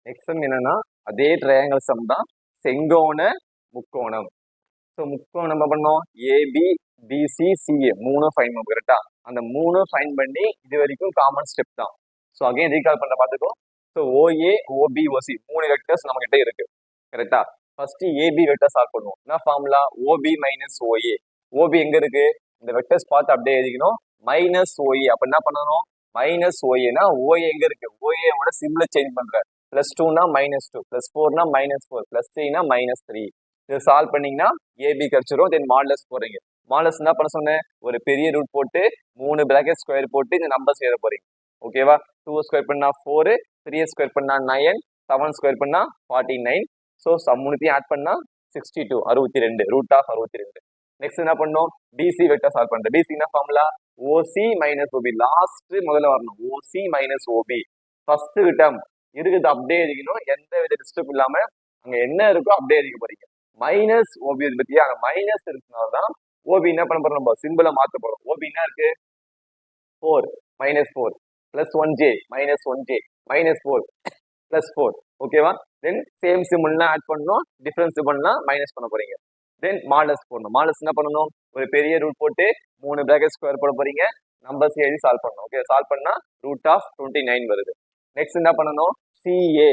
Next sum என்னன்னா அதே triangle some தான், செங்கோண முக்கோணம். ஸோ முக்கோணம் நம்ம பண்ணோம், ஏபி பிசி சிஏ மூணு ஃபைன் பண்ணும் கரெக்டா. அந்த மூணு ஃபைன் பண்ணி இது வரைக்கும் காமன் ஸ்டெப் தான். ஸோ அகைன் ரீகால் பண்ண பார்த்துக்கோ. ஸோ ஓஏ ஓபி ஓசி மூணு வெக்டர்ஸ் நம்ம கிட்ட இருக்கு கரெக்டா. ஃபர்ஸ்ட் ஏபி வெக்டர் சால்வ் பண்ணுவோம். என்ன formula, OB minus OA. OB எங்க இருக்கு, இந்த வெக்டர்ஸ் பார்த்து அப்படியே எழுதிக்கணும். மைனஸ் ஓஏ அப்ப என்ன பண்ணணும், மைனஸ் ஓஏனா ஓஏ எங்க இருக்கு, ஓஏவோட சிம்பிளை சேஞ்ச் பண்ற. பிளஸ் டூனா மைனஸ் டூ, பிளஸ் ஃபோர்னா மைனஸ் ஃபோர், பிளஸ் த்ரீனா மைனஸ் த்ரீ. இதை சால்வ் பண்ணீங்கன்னா ஏபி கிடைச்சிரும். தென் மாடலஸ் போறீங்க. மாடலஸ் என்ன பண்ண சொன்னேன், ஒரு பெரிய ரூட் போட்டு 3 பிராக்கெட் ஸ்கொயர் போட்டு இந்த நம்பர்ஸ் எழுத போறீங்க. ஓகேவா. 2 ஸ்கொயர் பண்ணா 4, 3 ஸ்கொயர் பண்ணா 9, 7 ஸ்கொயர் பண்ணா 49. ஸோ மூணுத்தையும் ஆட் பண்ணா 62, 62 ரூட் ஆஃப் 62. நெக்ஸ்ட் என்ன பண்ணோம், பிசி வெக்டர் சால்வ் பண்றேன். பிசி என்ன ஃபார்முலா, ஓசி மைனஸ் ஓபி. லாஸ்ட் முதல்ல வரணும், ஓசி மைனஸ் ஓபி. ஃபர்ஸ்ட் டேர்ம் இருக்குது அப்படியே எழுதிக்கணும், எந்த வித டிஸ்டர்ப் இல்லாம அங்க என்ன இருக்கோ அப்படியே எழுதிக்க போறீங்க. மைனஸ் ஓபி பத்தியா, மைனஸ் இருக்கிறதுனாலதான் ஓபி என்ன பண்ண போறோம், நம்ம சிம்பிளை மாத்த போறோம். ஓபி என்ன இருக்கு, 4 minus 4 plus 1j minus 1j minus 4 plus 4. ஓகேவா. தென் சேம் சிம்பிள்னா ஆட் பண்ணணும், டிஃபரன்ஸ் சிம்பிள்னா மைனஸ் பண்ண போறீங்க. தென் மாடலஸ் போடணும். மாடலஸ் என்ன பண்ணணும், ஒரு பெரிய ரூட் போட்டு 3 பிராக்கெட் ஸ்கொயர் போட போறீங்க. நம்பர்ஸ் எழுதி சால்வ் பண்ணணும். ஓகே, சால்வ் பண்ணா ரூட் ஆஃப் 29 வருது. நெக்ஸ்ட் என்ன பண்ணணும், சிஏ.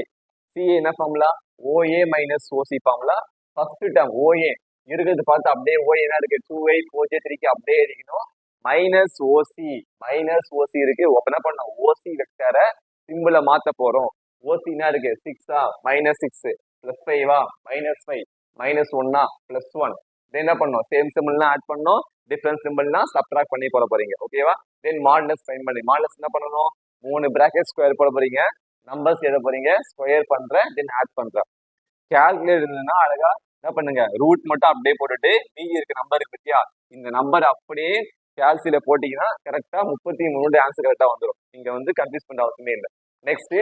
சிஏ என்ன ஃபார்முலா, ஓஏ மைனஸ் ஓசி ஃபார்முலா. ஃபர்ஸ்ட் டேர்ம் ஓஏ இருக்கிறது பார்த்து அப்படியே ஓஏ என்ன இருக்கு, 2i 4j 3க்கு அப்படியே எழுதிக்கணும். மைனஸ் ஓசி, மைனஸ் ஓசி இருக்கு. அப்ப என்ன பண்ணணும், ஓசி வெக்டரை சிம்பிளை மாத்த போறோம். ஓசி என்ன இருக்கு, 6ஆ மைனஸ் 6, பிளஸ் 5ஆ மைனஸ் 5, மைனஸ் 1ஆ பிளஸ் 1. தென் என்ன பண்ணோம், சேம் சிம்பிள்னா ஆட் பண்ணோம், டிஃபரன்ஸ் சிம்பிள்னா சப்ட்ராக்ட் பண்ணி போட போறீங்க. ஓகேவா. தென் மாடலஸ் ஃபைண்ட் பண்ணி, மாடலஸ் என்ன பண்ணணும், 3 பிராக்கெட் ஸ்கொயர் போட போறீங்க. நம்பர்ஸ் எழுத போறீங்க, ஸ்கொயர் பண்றேன், தென் ஆட் பண்றேன். கால்குலேட் இருந்ததுன்னா அழகா என்ன பண்ணுங்க, ரூட் மட்டும் அப்படியே போட்டுட்டு மீதி இருக்க நம்பர் இருக்கு பத்தியா, இந்த நம்பர் அப்படியே கால்சியில போட்டீங்கன்னா கரெக்டா 33 ஆன்சர் கரெக்டா வந்துடும். நீங்க வந்து கன்ஃபியூஸ் பண்ற அவசியமே இல்லை. நெக்ஸ்ட்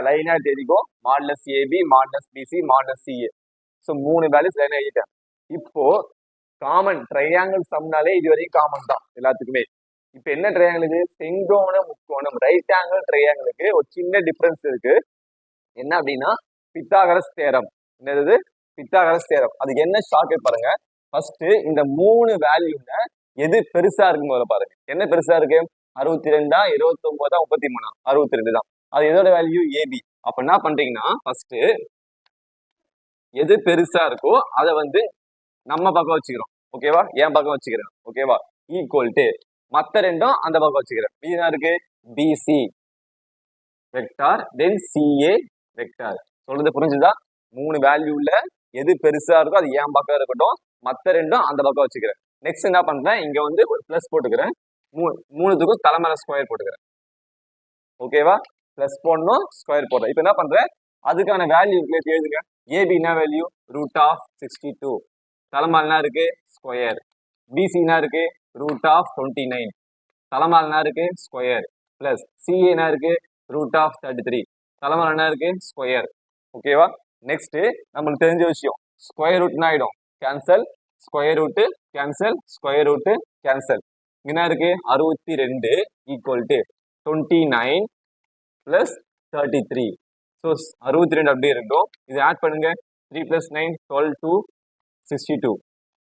லைனா தெரியும், modulus AB, modulus BC, modulus CA. So 3 values லைனா எழுதிட்டேன். இப்போ காமன் ட்ரையாங்கிள் சம்னாலே இது வரைக்கும் காமன் தான் எல்லாத்துக்குமே. இப்போ என்ன ட்ரையாங்கிள் இது, செங்கோண முக்கோணம். ரைட் ஆங்கிள் ட்ரையாங்கிளுக்கு ஒரு சின்ன டிஃபரன்ஸ் இருக்கு. என்ன அப்படின்னா பித்தாகரஸ் தேரம். என்னது, பித்தாகரஸ் தேரம். அதுக்கு என்ன ஷார்ட்கட் பாருங்க. ஃபர்ஸ்ட் இந்த 3 வேல்யூல எது பெருசா இருக்கு முதல்ல பாருங்க. என்ன பெருசா இருக்கு, 62, 29, 33, 62 தான். அது எதோட வேல்யூ, ஏபி. அப்ப என்ன பண்றீங்கன்னா ஃபர்ஸ்ட் எது பெருசா இருக்கோ அதை வந்து நம்ம பக்கம் வச்சுக்கிறோம். ஓகேவா, என் பக்கம் வச்சுக்கிறேன். ஓகேவா, ஈக்குவல் டு மத்த ரெண்டும் அந்த பக்கம் வச்சுக்கிறேன். என்ன இருக்கு, பிசி வெக்டார் தென் சிஏ வெக்டார். சொல்றது புரிஞ்சுதா, 3 வேல்யூல எது பெருசா இருக்கோ அது என் பக்கம் இருக்கட்டும், மத்த ரெண்டும் அந்த பக்கம் வச்சுக்கிறேன். நெக்ஸ்ட் என்ன பண்றேன், இங்க வந்து ஒரு பிளஸ் போட்டுக்கிறேன், மூணுத்துக்கும் தலைமையில ஸ்கொயர் போட்டுக்கிறேன். ஓகேவா, பிளஸ் போடணும், ஸ்கொயர் போடுறேன். இப்போ என்ன பண்றேன், அதுக்கான வேல்யூ எழுதுங்க. ஏபி என்ன வேல்யூ, ரூட் ஆஃப் 62. தலைமையில இருக்கு ஸ்கொயர். பிசி என்ன இருக்கு, ரூட் ஆஃப் 29. தலைமையில இருக்கு ஸ்கொயர். பிளஸ் சிஏ என்ன இருக்கு, ரூட் ஆஃப் 33. தலைமையில என்ன இருக்கு ஸ்கொயர். ஓகேவா. நெக்ஸ்ட் நம்மளுக்கு தெரிஞ்ச விஷயம், ஸ்கொயர் ரூட் என்ன ஆயிடும், cancel, square root cancel, square root cancel. என்ன இருக்கு, 62 ஈக்குவல் டு 29 பிளஸ் 33. ஸோ 62 அப்படியே இருக்கும். இது ஆட் பண்ணுங்க, 3 + 9 12 2 62.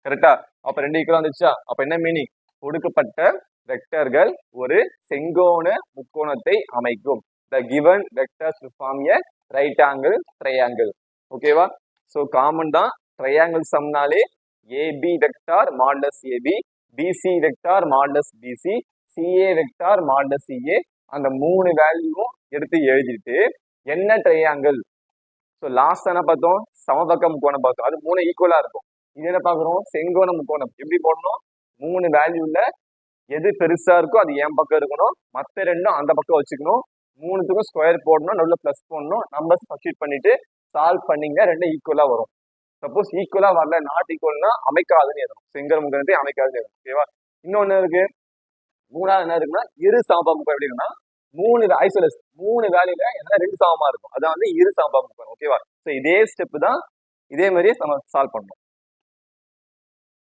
கரெக்டா. அப்ப 2 ஈக்குவலா வந்துச்சா. அப்ப என்ன மீனிங், கொடுக்கப்பட்ட வெக்டர்கள் ஒரு செங்கோண முக்கோணத்தை அமைக்கும். The given vectors will form a right angle triangle. ஓகேவா. ஸோ காமன் தான் ட்ரையாங்கிள் சம்னாலே AB vector modulus AB, BC vector modulus BC, CA vector modulus CA. அந்த 3 வேல்யூவும் எடுத்து எழுதிட்டு என்ன ட்ரையாங்கிள். ஸோ லாஸ்ட் என்ன பார்த்தோம், சமபக்க முக்கோணம் பார்த்தோம். அது 3 ஈக்குவலா இருக்கும். இது என்ன பார்க்குறோம், செங்கோண முக்கோணம். எப்படி போடணும், 3 வேல்யூல எது பெருசா இருக்கோ அது என் பக்கம் இருக்கணும், மற்ற ரெண்டும் அந்த பக்கம் வச்சுக்கணும். 3த்துக்கும் ஸ்கொயர் போடணும், நடுவில் பிளஸ் போடணும். நம்பர்ஸ் சப்ஸ்டிட் பண்ணிட்டு சால்வ் பண்ணீங்கன்னா 2 ஈக்குவலா வரும். சப்போஸ் ஈக்குவலா வரல, நாட் ஈக்குவல்னா அமைக்காதுன்னு எழுதணும், செங்கல் முக்கோணத்தை அமைக்காதுன்னு எழுதணும். ஓகேவா. இன்னொன்னு இருக்கு, 3வது என்ன இருக்குன்னா இரு சமபக்க. எப்படின்னா 3 ஐசோலஸ் 3 வேல்யூல எல்லாம் 2 சமமா இருக்கும், அதான் வந்து இரு சமபக்க. ஓகேவா. ஸோ இதே ஸ்டெப் தான், இதே மாதிரியே நம்ம சால்வ் பண்ணணும்.